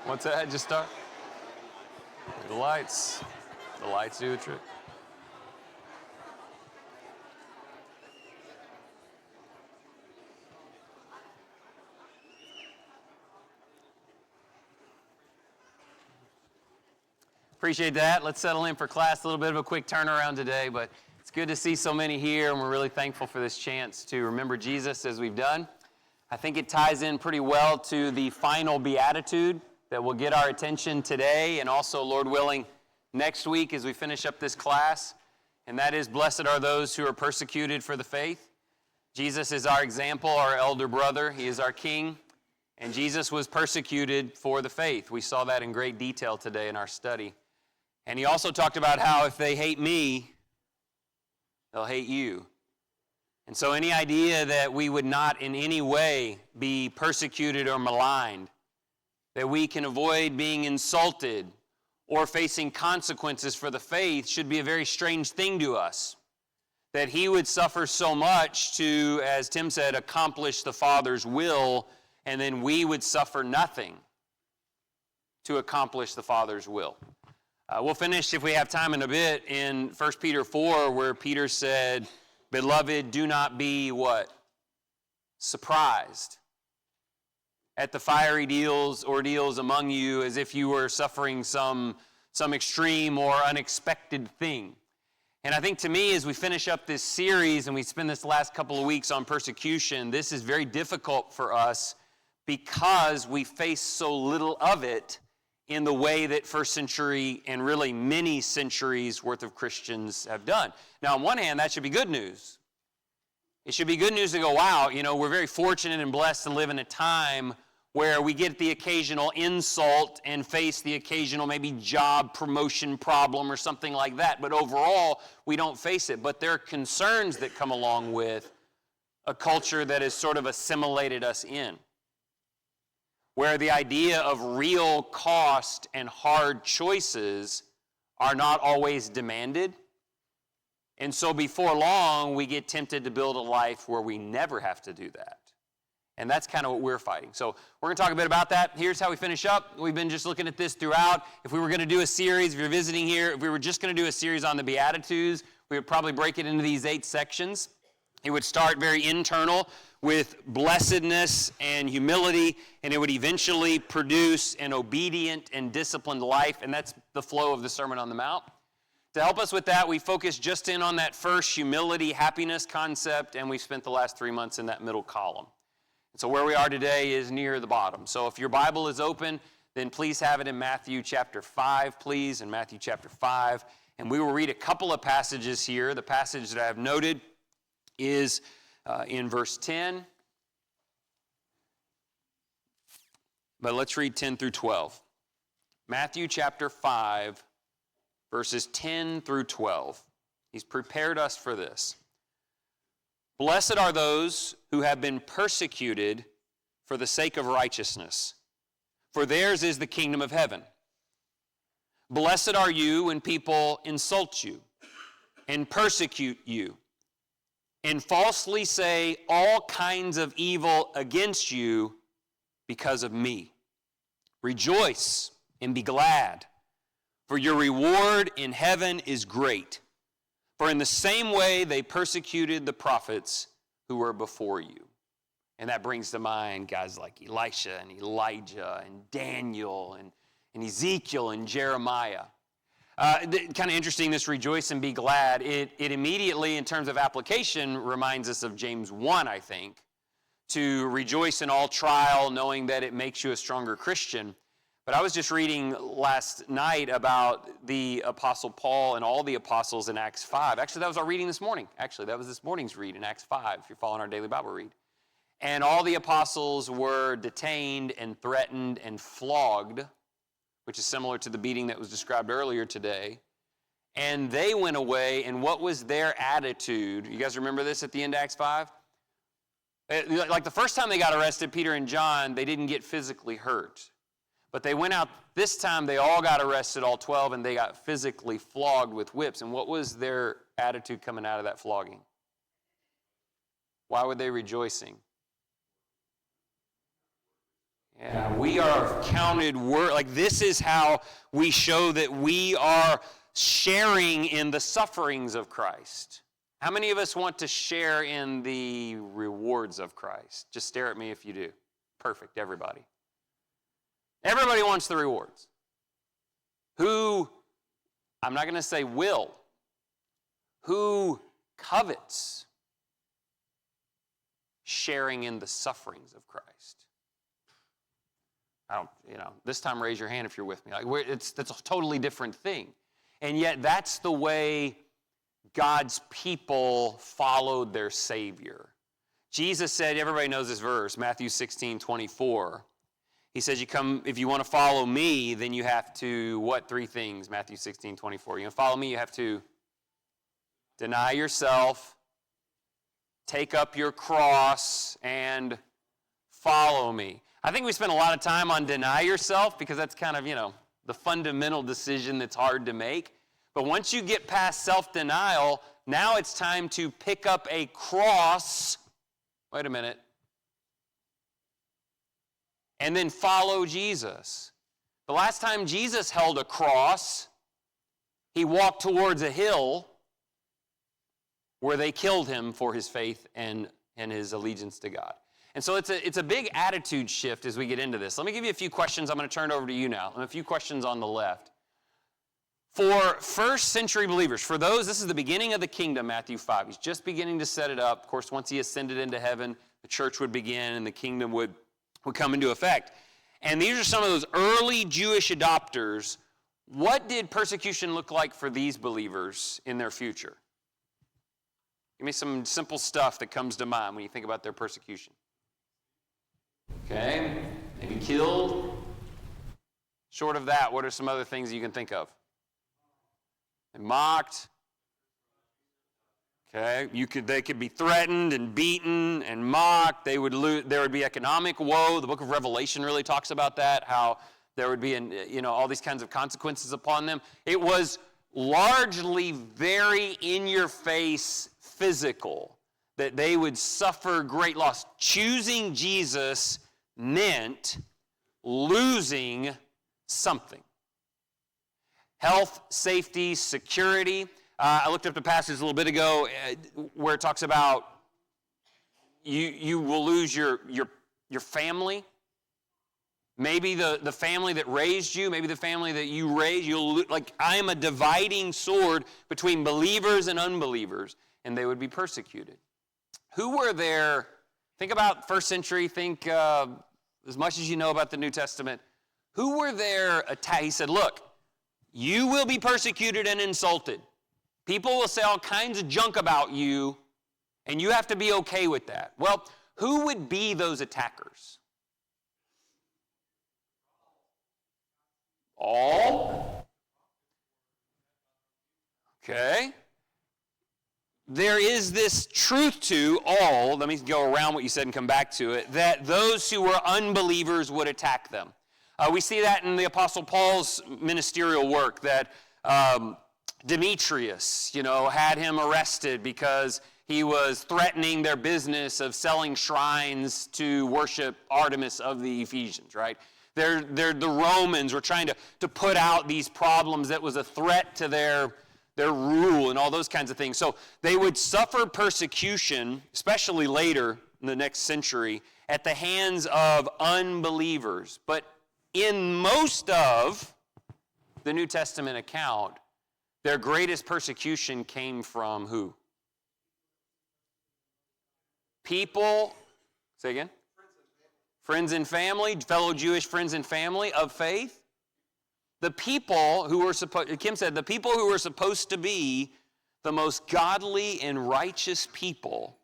What's that? Just start? The lights. The lights do a trick. Appreciate that. Let's settle in for class. A little bit of a quick turnaround today, but it's good to see so many here, and we're really thankful for this chance to remember Jesus as we've done. I think it ties in pretty well to the final Beatitude that will get our attention today and also, Lord willing, next week as we finish up this class. And that is, blessed are those who are persecuted for the faith. Jesus is our example, our elder brother. He is our king. And Jesus was persecuted for the faith. We saw that in great detail today in our study. And he also talked about how if they hate me, they'll hate you. And so any idea that we would not in any way be persecuted or maligned, that we can avoid being insulted or facing consequences for the faith should be a very strange thing to us. That he would suffer so much to, as Tim said, accomplish the Father's will, and then we would suffer nothing to accomplish the Father's will. We'll finish, if we have time in a bit, in 1 Peter 4, where Peter said, "Beloved, do not be" what? Surprised at the fiery ordeals among you, as if you were suffering some extreme or unexpected thing. And I think to me, as we finish up this series and we spend this last couple of weeks on persecution, this is very difficult for us because we face so little of it in the way that first century and really many centuries worth of Christians have done. Now, on one hand, that should be good news. It should be good news to go, wow, we're very fortunate and blessed to live in a time where we get the occasional insult and face the occasional maybe job promotion problem or something like that. But overall, we don't face it. But there are concerns that come along with a culture that has sort of assimilated us in, where the idea of real cost and hard choices are not always demanded. And so before long, we get tempted to build a life where we never have to do that. And that's kind of what we're fighting. So we're going to talk a bit about that. Here's how we finish up. We've been just looking at this throughout. If we were going to do a series, if you're visiting here, if we were just going to do a series on the Beatitudes, we would probably break it into these 8 sections. It would start very internal with blessedness and humility, and it would eventually produce an obedient and disciplined life, and that's the flow of the Sermon on the Mount. To help us with that, we focused just in on that first humility, happiness concept, and we spent the last 3 months in that middle column. And so where we are today is near the bottom. So if your Bible is open, then please have it in Matthew chapter 5, please, in Matthew chapter 5. And we will read a couple of passages here. The passage that I have noted is in verse 10. But let's read 10 through 12. Matthew chapter 5, verses 10 through 12. He's prepared us for this. Blessed are those who have been persecuted for the sake of righteousness, for theirs is the kingdom of heaven. Blessed are you when people insult you and persecute you and falsely say all kinds of evil against you because of me. Rejoice and be glad, for your reward in heaven is great. For in the same way they persecuted the prophets who were before you. And that brings to mind guys like Elisha and Elijah and Daniel and Ezekiel and Jeremiah. Kind of interesting, this rejoice and be glad. It immediately, in terms of application, reminds us of James 1, I think, to rejoice in all trial, knowing that it makes you a stronger Christian. But I was just reading last night about the Apostle Paul and all the apostles in Acts 5. Actually, that was our reading this morning. Actually, that was this morning's read in Acts 5, if you're following our daily Bible read. And all the apostles were detained and threatened and flogged, which is similar to the beating that was described earlier today. And they went away, and what was their attitude? You guys remember this at the end of Acts 5? Like the first time they got arrested, Peter and John, they didn't get physically hurt. But they went out, this time they all got arrested, all 12, and they got physically flogged with whips. And what was their attitude coming out of that flogging? Why were they rejoicing? Yeah, we are counted like this is how we show that we are sharing in the sufferings of Christ. How many of us want to share in the rewards of Christ? Just stare at me if you do. Perfect, everybody. Everybody wants the rewards. Who, I'm not going to say will, who covets sharing in the sufferings of Christ? This time raise your hand if you're with me. That's a totally different thing. And yet that's the way God's people followed their Savior. Jesus said, everybody knows this verse, Matthew 16:24. He says, if you want to follow me, then you have to, what three things? Matthew 16:24. You want to follow me, you have to deny yourself, take up your cross, and follow me. I think we spend a lot of time on deny yourself because that's kind of, the fundamental decision that's hard to make. But once you get past self-denial, now it's time to pick up a cross. Wait a minute. And then follow Jesus. The last time Jesus held a cross, he walked towards a hill where they killed him for his faith and his allegiance to God. And so it's a big attitude shift as we get into this. Let me give you a few questions. I'm going to turn it over to you now. And a few questions on the left. For first century believers, for those, this is the beginning of the kingdom, Matthew 5. He's just beginning to set it up. Of course, once he ascended into heaven, the church would begin and the kingdom would come into effect. And these are some of those early Jewish adopters. What did persecution look like for these believers in their future? Give me some simple stuff that comes to mind when you think about their persecution. Okay, maybe killed. Short of that, what are some other things you can think of? And mocked. Okay, they could be threatened and beaten and mocked. There would be economic woe. The book of Revelation really talks about that, how there would be all these kinds of consequences upon them. It was largely very in-your-face physical, that they would suffer great loss. Choosing Jesus meant losing something. Health, safety, security. I looked up the passage a little bit ago where it talks about you will lose your family. Maybe the family that raised you, maybe the family that you raised, I am a dividing sword between believers and unbelievers, and they would be persecuted. Who were there? Think about first century, think as much as you know about the New Testament. Who were there? He said, look, you will be persecuted and insulted. People will say all kinds of junk about you, and you have to be okay with that. Well, who would be those attackers? All? Okay. There is this truth to all, let me go around what you said and come back to it, that those who were unbelievers would attack them. We see that in the Apostle Paul's ministerial work, that Demetrius, had him arrested because he was threatening their business of selling shrines to worship Artemis of the Ephesians, right? The Romans were trying to put out these problems that was a threat to their rule and all those kinds of things. So they would suffer persecution, especially later in the next century, at the hands of unbelievers. But in most of the New Testament account, their greatest persecution came from who? People, say again? Friends and family, fellow Jewish friends and family of faith. The people who were Kim said, the people who were supposed to be the most godly and righteous people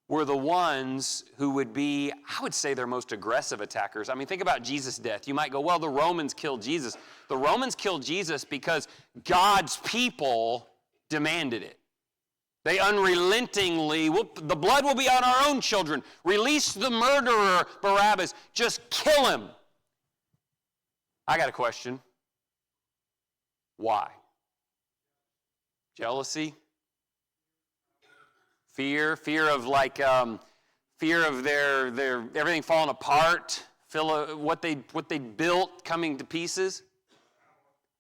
were the ones who would be, I would say, their most aggressive attackers. I mean, think about Jesus' death. You might go, well, the Romans killed Jesus. The Romans killed Jesus because God's people demanded it. They unrelentingly, the blood will be on our own children. Release the murderer, Barabbas. Just kill him. I got a question. Why? Jealousy? Fear of their everything falling apart, what they built coming to pieces?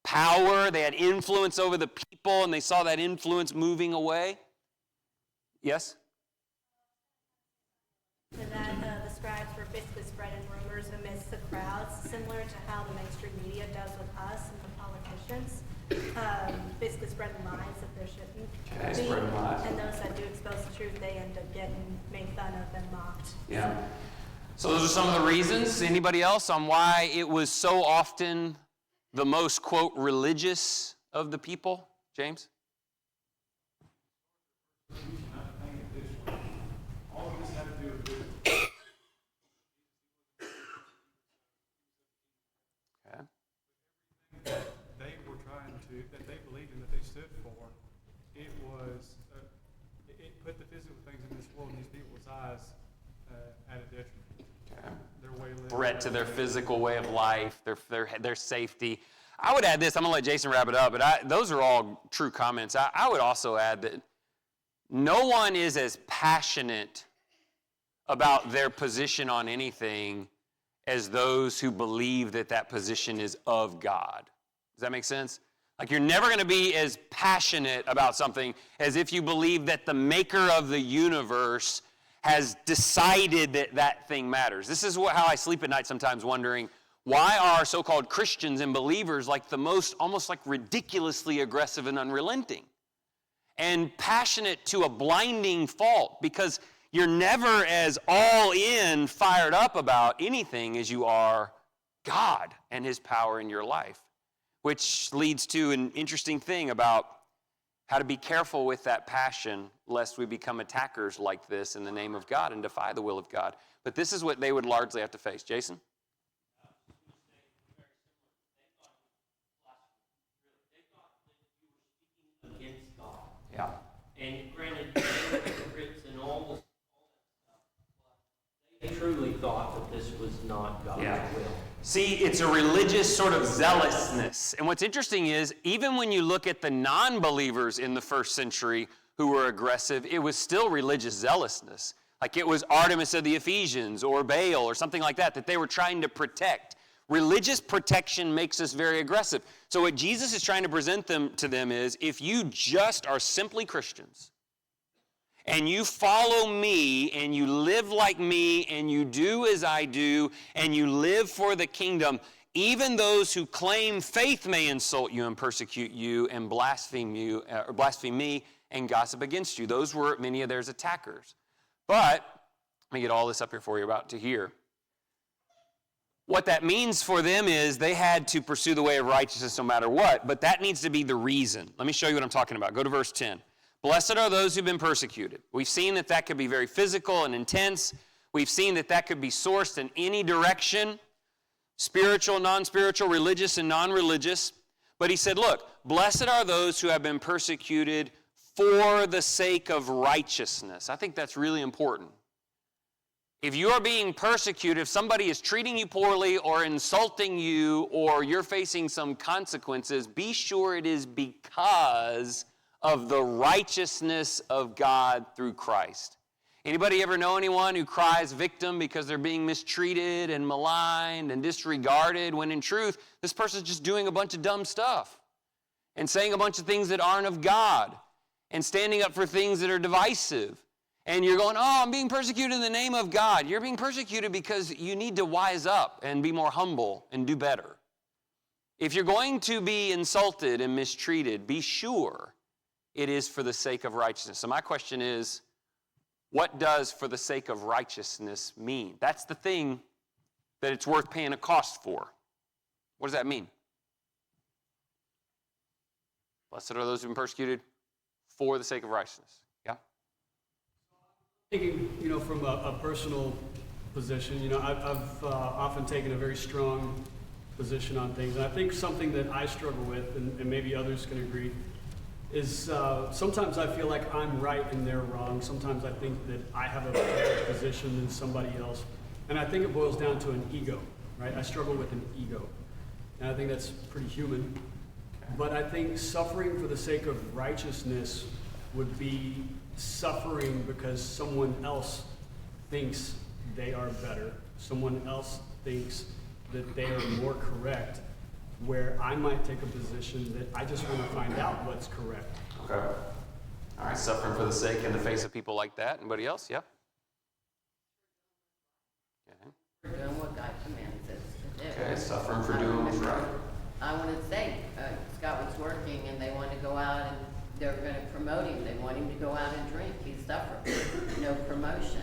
Power. They had influence over the people, and they saw that influence moving away. Yes? So that the scribes were basically spreading rumors amidst the crowds, similar to how the mainstream media does with us and the politicians, basically spreading lies that there shouldn't be. Spreading lies. And those that do expose the truth, they end up getting made fun of and mocked. Yeah. So those are some of the reasons. Anybody else on why it was so often the most, quote, religious of the people? James? That they believed in, that they stood for, it put the physical things in this world in these people's eyes at a detriment. Okay. Their way of living. Threat to their physical way of life, their safety. I would add this. I'm going to let Jason wrap it up, but those are all true comments. I would also add that no one is as passionate about their position on anything as those who believe that that position is of God. Does that make sense? Like, you're never going to be as passionate about something as if you believe that the maker of the universe has decided that that thing matters. This is how I sleep at night sometimes, wondering, why are so-called Christians and believers like the most, almost like ridiculously aggressive and unrelenting? And passionate to a blinding fault, because you're never as all in, fired up about anything as you are God and his power in your life. Which leads to an interesting thing about how to be careful with that passion, lest we become attackers like this in the name of God and defy the will of God. But this is what they would largely have to face. Jason? Against God. Yeah. And granted, they were hypocrites and all that stuff, but they truly thought that this was not God's will. See, it's a religious sort of zealousness. And what's interesting is, even when you look at the non-believers in the first century who were aggressive, it was still religious zealousness. Like it was Artemis of the Ephesians or Baal or something like that they were trying to protect. Religious protection makes us very aggressive. So what Jesus is trying to present to them is, if you just are simply Christians, and you follow me, and you live like me, and you do as I do, and you live for the kingdom, even those who claim faith may insult you and persecute you and blaspheme you, or blaspheme me and gossip against you. Those were many of their attackers. But, let me get all this up here for you about to hear. What that means for them is they had to pursue the way of righteousness no matter what, but that needs to be the reason. Let me show you what I'm talking about. Go to verse 10. Blessed are those who've been persecuted. We've seen that could be very physical and intense. We've seen that could be sourced in any direction, spiritual, non-spiritual, religious, and non-religious. But he said, look, blessed are those who have been persecuted for the sake of righteousness. I think that's really important. If you're being persecuted, if somebody is treating you poorly or insulting you or you're facing some consequences, be sure it is because of the righteousness of God through Christ. Anybody ever know anyone who cries victim because they're being mistreated and maligned and disregarded, when in truth, this person's just doing a bunch of dumb stuff and saying a bunch of things that aren't of God and standing up for things that are divisive? And you're going, oh, I'm being persecuted in the name of God. You're being persecuted because you need to wise up and be more humble and do better. If you're going to be insulted and mistreated, be sure it is for the sake of righteousness. So my question is, what does for the sake of righteousness mean? That's the thing that it's worth paying a cost for. What does that mean? Blessed are those who have been persecuted for the sake of righteousness. Yeah? Thinking, from a personal position, I've often taken a very strong position on things. And I think something that I struggle with, and maybe others can agree, is sometimes I feel like I'm right and they're wrong. Sometimes I think that I have a better position than somebody else. And I think it boils down to an ego, right? I struggle with an ego. And I think that's pretty human. But I think suffering for the sake of righteousness would be suffering because someone else thinks they are better. Someone else thinks that they are more correct, where I might take a position that I just want to find out what's correct. Okay. All right, suffering for the sake in the face of people like that. Anybody else? Yeah. Okay. For doing what God commands us to do. Okay, suffering for doing what's right. I want to say, Scott was working and they want to go out and they're going to promote him. They want him to go out and drink. He's suffering. No promotion.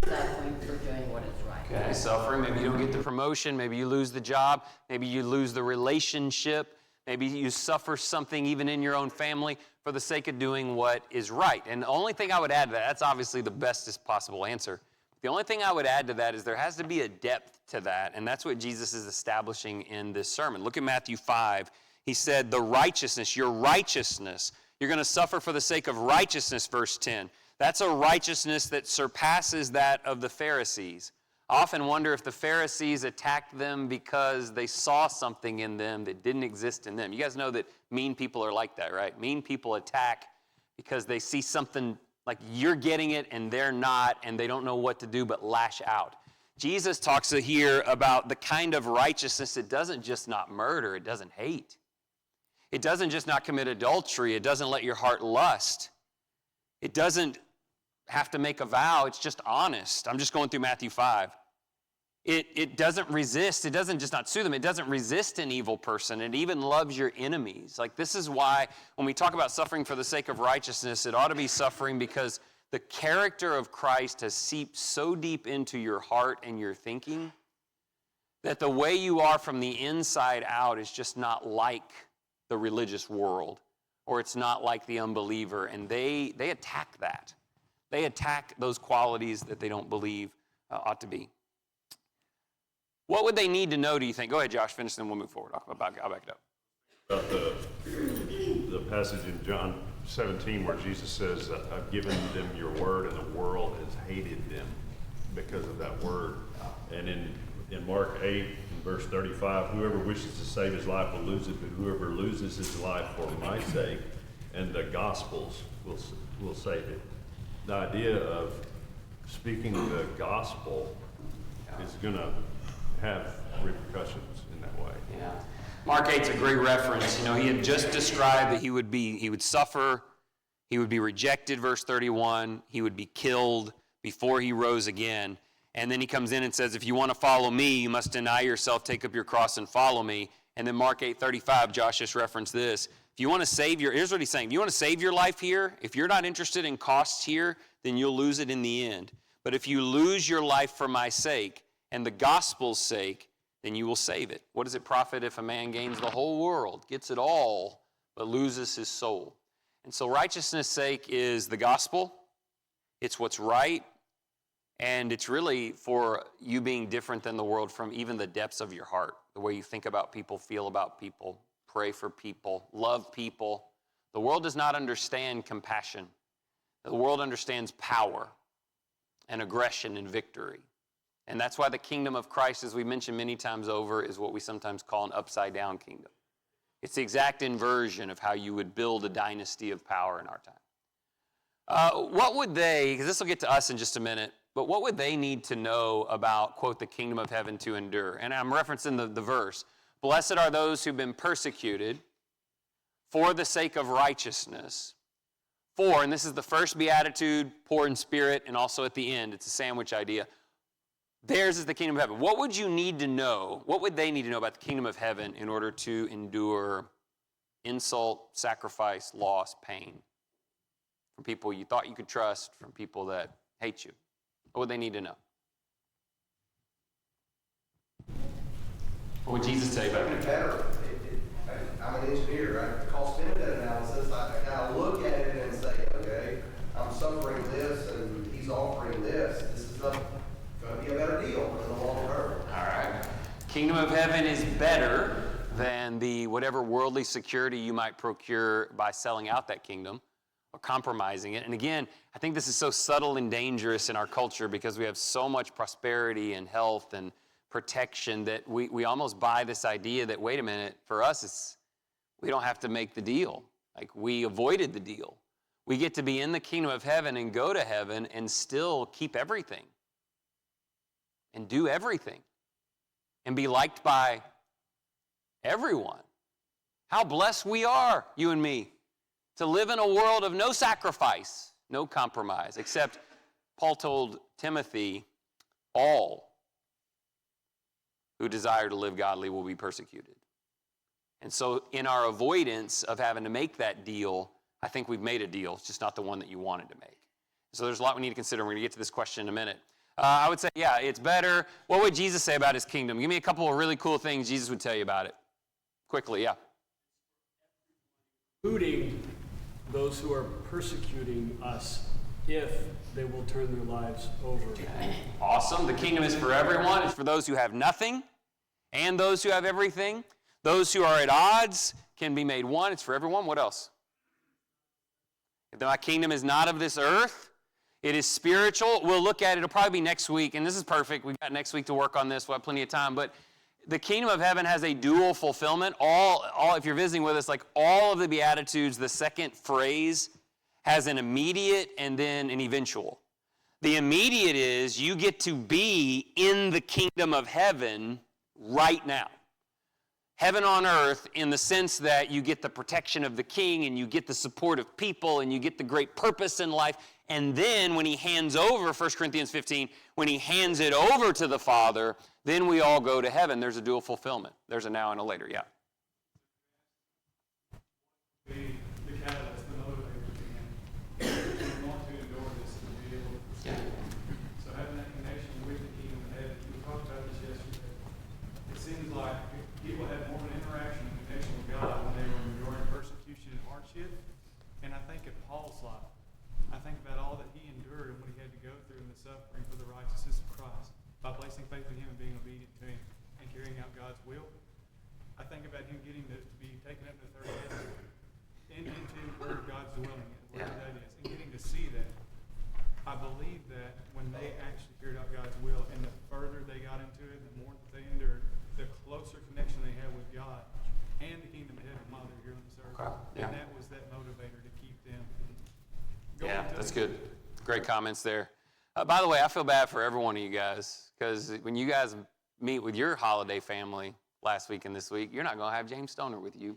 Suffering for doing what is right. Okay, suffering. Maybe you don't get the promotion. Maybe you lose the job. Maybe you lose the relationship. Maybe you suffer something even in your own family for the sake of doing what is right. And the only thing I would add to that, that's obviously the bestest possible answer. The only thing I would add to that is there has to be a depth to that, and that's what Jesus is establishing in this sermon. Look at Matthew 5. He said, the righteousness, your righteousness, you're going to suffer for the sake of righteousness, verse 10. That's a righteousness that surpasses that of the Pharisees. I often wonder if the Pharisees attacked them because they saw something in them that didn't exist in them. You guys know that mean people are like that, right? Mean people attack because they see something like you're getting it and they're not, and they don't know what to do but lash out. Jesus talks here about the kind of righteousness that doesn't just not murder, it doesn't hate. It doesn't just not commit adultery, it doesn't let your heart lust. It doesn't have to make a vow, it's just honest. I'm just going through Matthew 5. It doesn't resist, it doesn't just not sue them, it doesn't resist an evil person, it even loves your enemies. Like, this is why when we talk about suffering for the sake of righteousness, it ought to be suffering because the character of Christ has seeped so deep into your heart and your thinking that the way you are from the inside out is just not like the religious world, or it's not like the unbeliever, and they attack that. They attack those qualities that they don't believe ought to be. What would they need to know, do you think? Go ahead, Josh, finish, then we'll move forward. I'll back it up. About the passage in John 17 where Jesus says, I've given them your word and the world has hated them because of that word. And in Mark 8, in verse 35, whoever wishes to save his life will lose it, but whoever loses his life for my sake and the Gospels will save it. The idea of speaking the gospel is going to have repercussions in that way. Yeah. Mark 8's a great reference. You know, he had just described that he would suffer, he would be rejected, verse 31, he would be killed before he rose again. And then he comes in and says, if you want to follow me, you must deny yourself, take up your cross and follow me. And then Mark 8:35, Josh just referenced this. If you want to save here's what he's saying. If you want to save your life here, if you're not interested in costs here, then you'll lose it in the end. But if you lose your life for my sake and the gospel's sake, then you will save it. What does it profit if a man gains the whole world, gets it all, but loses his soul? And so righteousness' sake is the gospel. It's what's right. And it's really for you being different than the world from even the depths of your heart, the way you think about people, feel about people, pray for people, love people. The world does not understand compassion. The world understands power and aggression and victory. And that's why the kingdom of Christ, as we mentioned many times over, is what we sometimes call an upside-down kingdom. It's the exact inversion of how you would build a dynasty of power in our time. What would they, because this will get to us in just a minute, but what would they need to know about, quote, the kingdom of heaven to endure? And I'm referencing the verse. Blessed are those who've been persecuted for the sake of righteousness. For, and this is the first beatitude, poor in spirit, and also at the end, it's a sandwich idea. Theirs is the kingdom of heaven. What would you need to know? What would they need to know about the kingdom of heaven in order to endure insult, sacrifice, loss, pain? From people you thought you could trust, from people that hate you. What would they need to know? What would Jesus say about it? Better. I'm an engineer. I call benefit analysis. I kind of look at it and say, okay, I'm suffering this and he's offering this. This is going to be a better deal in the long term. All right. Kingdom of heaven is better than the whatever worldly security you might procure by selling out that kingdom or compromising it. And again, I think this is so subtle and dangerous in our culture because we have so much prosperity and health and protection that we almost buy this idea that, wait a minute, for us, we don't have to make the deal. Like, we avoided the deal. We get to be in the kingdom of heaven and go to heaven and still keep everything and do everything. and be liked by everyone. How blessed we are, you and me, to live in a world of no sacrifice, no compromise, except Paul told Timothy, all who desire to live godly will be persecuted. And so in our avoidance of having to make that deal, I think we've made a deal. It's just not the one that you wanted to make. So there's a lot we need to consider. We're going to get to this question in a minute. I would say, yeah, it's better. What would Jesus say about his kingdom? Give me a couple of really cool things Jesus would tell you about it. Quickly, yeah. Including those who are persecuting us if they will turn their lives over. Awesome. The kingdom is for everyone. It's for those who have nothing and those who have everything. Those who are at odds can be made one. It's for everyone. What else? If my kingdom is not of this earth, it is spiritual. We'll look at it. It'll probably be next week, and this is perfect. We've got next week to work on this. We'll have plenty of time. But the kingdom of heaven has a dual fulfillment. All if you're visiting with us, like all of the Beatitudes, the second phrase has an immediate and then an eventual. The immediate is you get to be in the kingdom of heaven right now. Heaven on earth in the sense that you get the protection of the king and you get the support of people and you get the great purpose in life. And then when he hands over, 1 Corinthians 15, when he hands it over to the Father, then we all go to heaven. There's a dual fulfillment. There's a now and a later, yeah. The catalyst, the motivator we want to endure this and be able to pursue it. So having that connection with the kingdom of heaven, we talked about this yesterday. It seems like people had more of an interaction and connection with God when they were enduring persecution and hardship. And I think of Paul's life. I think about all that he endured and what he had to go through in the suffering for the righteousness of Christ by placing faith in him and being obedient to him and carrying out God's will. I think about him getting to be taken up to the third heaven and into where God's dwelling and where that is, and getting to see that. I believe that when they actually carried out God's will and the further they got into it, the more that they endured, the closer connection they had with God and the kingdom of heaven while they're here on this earth. Okay. Yeah. And that was that motivator to keep them going. Yeah, that's good. Great comments there. By the way, I feel bad for every one of you guys because when you guys meet with your holiday family last week and this week, you're not going to have James Stoner with you.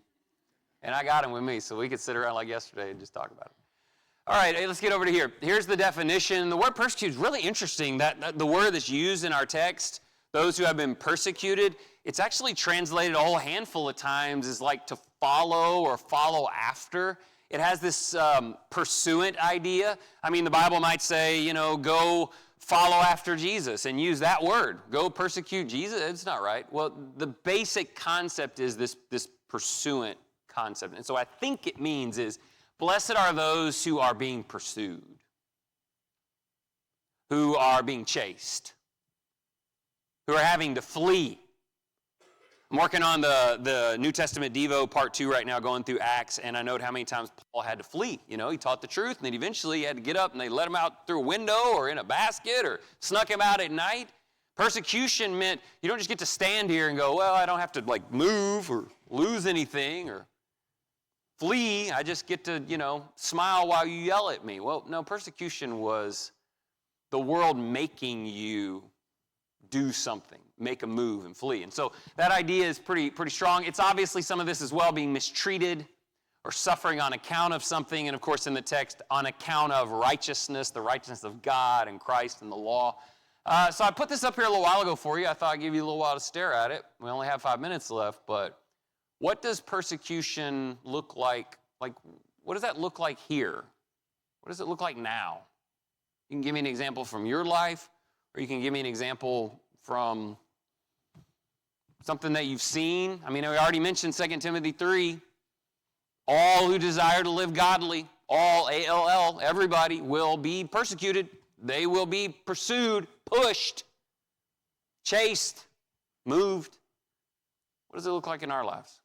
And I got him with me, so we could sit around like yesterday and just talk about it. All right, hey, let's get over to here. Here's the definition. The word persecute is really interesting. That the word that's used in our text, those who have been persecuted, it's actually translated a whole handful of times as like to follow or follow after. It has this pursuant idea. I mean, the Bible might say, go follow after Jesus and use that word. Go persecute Jesus. It's not right. Well, the basic concept is this pursuant concept. And so I think it means is, blessed are those who are being pursued, who are being chased, who are having to flee. I'm working on the New Testament Devo Part 2 right now, going through Acts, and I note how many times Paul had to flee. He taught the truth, and then eventually he had to get up, and they let him out through a window or in a basket or snuck him out at night. Persecution meant you don't just get to stand here and go, well, I don't have to move or lose anything or flee. I just get to, smile while you yell at me. Well, no, persecution was the world making you do something, make a move and flee. And so that idea is pretty strong. It's obviously some of this as well, being mistreated or suffering on account of something. And of course in the text, on account of righteousness, the righteousness of God and Christ and the law. So I put this up here a little while ago for you. I thought I'd give you a little while to stare at it. We only have 5 minutes left, but what does persecution look like? What does that look like here? What does it look like now? You can give me an example from your life, or you can give me an example from something that you've seen. I mean, we already mentioned 2 Timothy 3. All who desire to live godly, all, A-L-L, everybody will be persecuted. They will be pursued, pushed, chased, moved. What does it look like in our lives?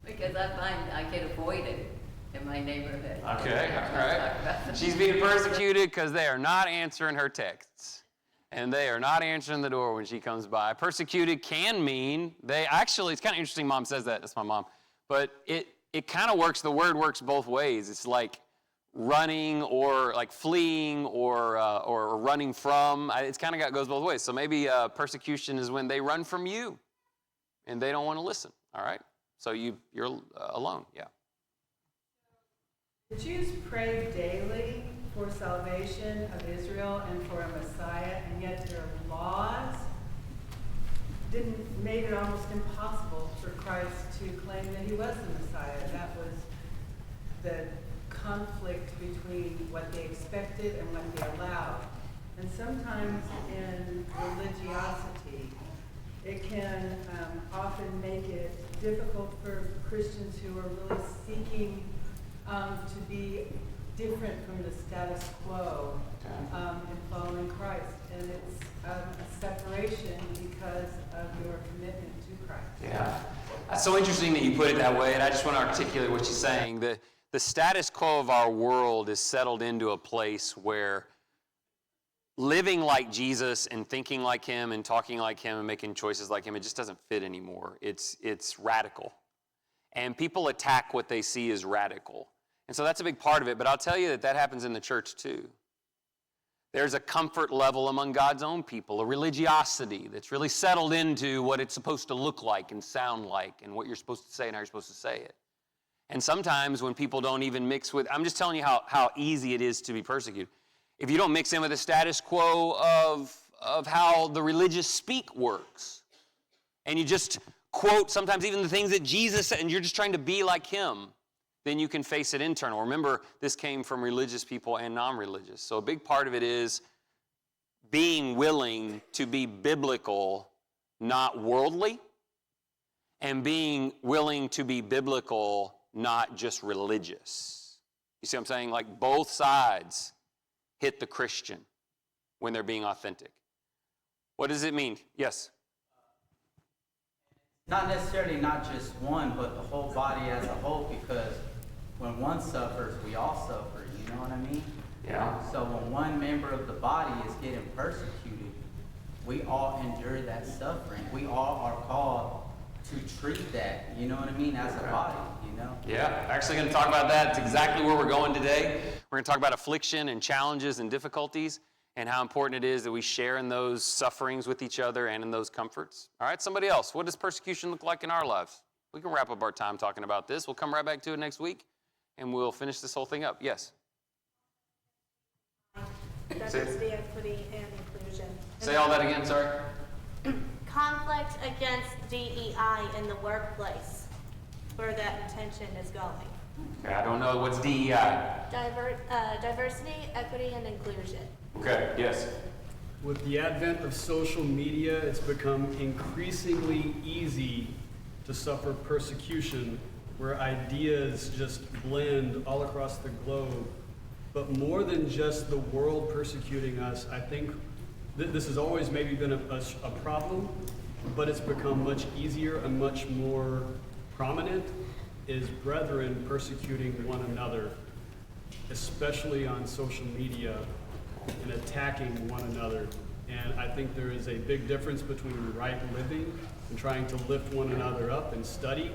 Because I find I get avoided in my neighborhood. Okay, all right. She's being persecuted because they are not answering her texts. And they are not answering the door when she comes by. Persecuted can mean it's kind of interesting Mom says that. That's my mom. But it kind of works, the word works both ways. It's like running or like fleeing or running from. It's kind of goes both ways. So maybe persecution is when they run from you and they don't want to listen. All right? So you're alone. Yeah. The Jews prayed daily for salvation of Israel and for a Messiah, and yet their laws made it almost impossible for Christ to claim that he was the Messiah. That was the conflict between what they expected and what they allowed. And sometimes in religiosity, it can often make it difficult for Christians who are really seeking to be different from the status quo in following Christ. And it's a separation because of your commitment to Christ. Yeah. That's so interesting that you put it that way, and I just want to articulate what you're saying. The status quo of our world is settled into a place where living like Jesus and thinking like him and talking like him and making choices like him, it just doesn't fit anymore. It's radical. And people attack what they see as radical. And so that's a big part of it, but I'll tell you that happens in the church too. There's a comfort level among God's own people, a religiosity that's really settled into what it's supposed to look like and sound like and what you're supposed to say and how you're supposed to say it. And sometimes when people don't even mix with, I'm just telling you how easy it is to be persecuted. If you don't mix in with the status quo of how the religious speak works, and you just quote sometimes even the things that Jesus said, and you're just trying to be like him, then you can face it internal. Remember, this came from religious people and non-religious. So a big part of it is being willing to be biblical, not worldly, and being willing to be biblical, not just religious. You see what I'm saying? Like both sides hit the Christian when they're being authentic. What does it mean? Yes? Not necessarily not just one, but the whole body as a whole, because when one suffers, we all suffer, you know what I mean? Yeah. So when one member of the body is getting persecuted, we all endure that suffering. We all are called to treat that, you know what I mean, as a body, you know? Yeah, actually going to talk about that. It's exactly where we're going today. We're going to talk about affliction and challenges and difficulties and how important it is that we share in those sufferings with each other and in those comforts. All right, somebody else. What does persecution look like in our lives? We can wrap up our time talking about this. We'll come right back to it next week, and we'll finish this whole thing up. Yes? Diversity, equity, and inclusion. Say all that again, sorry. Conflict against DEI in the workplace, where that intention is going. Okay, I don't know. What's DEI? Diversity, equity, and inclusion. Okay, yes. With the advent of social media, it's become increasingly easy to suffer persecution where ideas just blend all across the globe. But more than just the world persecuting us, I think this has always maybe been a problem, but it's become much easier and much more prominent, is brethren persecuting one another, especially on social media, and attacking one another. And I think there is a big difference between right living and trying to lift one another up and study,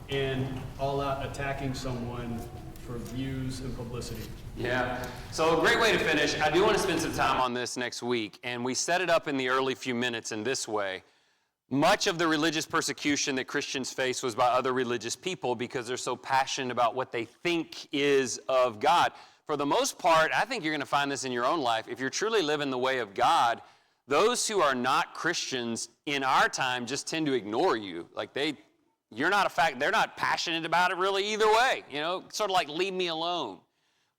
and all out attacking someone for views and publicity. Yeah. So a great way to finish. I do want to spend some time on this next week, and we set it up in the early few minutes in this way. Much of the religious persecution that Christians face was by other religious people because they're so passionate about what they think is of God. For the most part, I think you're going to find this in your own life. If you're truly living the way of God, those who are not Christians in our time just tend to ignore you. Like they're not passionate about it really either way. You know, sort of like leave me alone.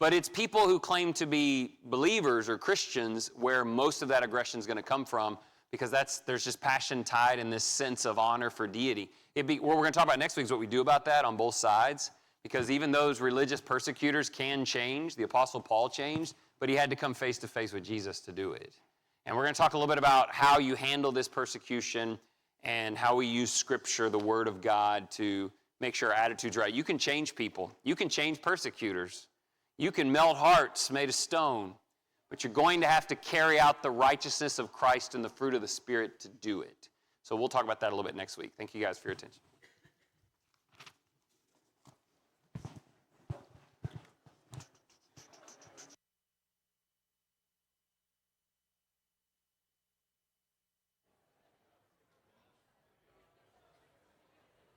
But it's people who claim to be believers or Christians where most of that aggression is going to come from, because there's just passion tied in this sense of honor for deity. What we're going to talk about next week is what we do about that on both sides, because even those religious persecutors can change. The Apostle Paul changed, but he had to come face to face with Jesus to do it. And we're going to talk a little bit about how you handle this persecution and how we use Scripture, the Word of God, to make sure our attitude's right. You can change people. You can change persecutors. You can melt hearts made of stone, but you're going to have to carry out the righteousness of Christ and the fruit of the Spirit to do it. So we'll talk about that a little bit next week. Thank you guys for your attention.